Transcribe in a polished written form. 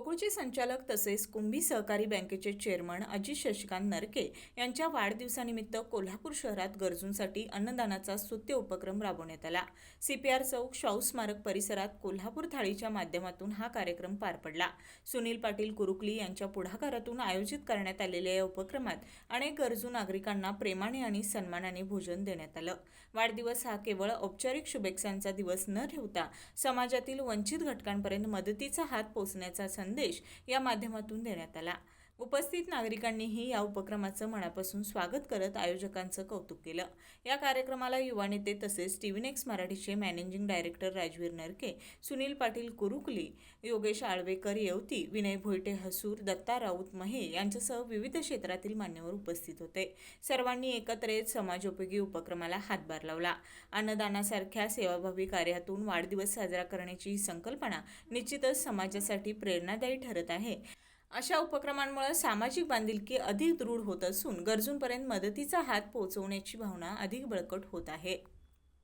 गोकुळचे संचालक तसेच कुंभी सहकारी बँकेचे चेअरमन अजित शशिकांत नरके यांच्या वाढदिवसानिमित्त कोल्हापूर शहरात गरजूंसाठी अन्नदानाचा स्तुत्य उपक्रम राबवण्यात आला। CPR चौक शाहू स्मारक परिसरात कोल्हापूर थाळीच्या माध्यमातून हा कार्यक्रम पार पडला। सुनील पाटील कुरुकली यांच्या पुढाकारातून आयोजित करण्यात आलेल्या या उपक्रमात अनेक गरजू नागरिकांना प्रेमाने आणि सन्मानाने भोजन देण्यात आलं। वाढदिवस हा केवळ औपचारिक शुभेच्छांचा दिवस न ठेवता समाजातील वंचित घटकांपर्यंत मदतीचा हात पोहोचण्याचा संदेश या माध्यमातून देण्यात आला। उपस्थित नागरिकांनीही या उपक्रमाचं मनापासून स्वागत करत आयोजकांचं कौतुक केलं। या कार्यक्रमाला युवा नेते तसेच TV-Next मराठीचे मॅनेजिंग डायरेक्टर राजवीर नरके, सुनील पाटील कुरुकली, योगेश आळवेकर येवती, विनय भोईटे हसूर, दत्ता राऊत महे यांच्यासह विविध क्षेत्रातील मान्यवर उपस्थित होते। सर्वांनी एकत्र येत समाजोपयोगी उपक्रमाला हातभार लावला। अन्नदानासारख्या सेवाभावी कार्यातून वाढदिवस साजरा करण्याची ही संकल्पना निश्चितच समाजासाठी प्रेरणादायी ठरत आहे। अशा उपक्रमांमुळे सामाजिक बांधिलकी अधिक दृढ होत असून गरजूंपर्यंत मदतीचा हात पोहोचवण्याची भावना अधिक बळकट होत आहे।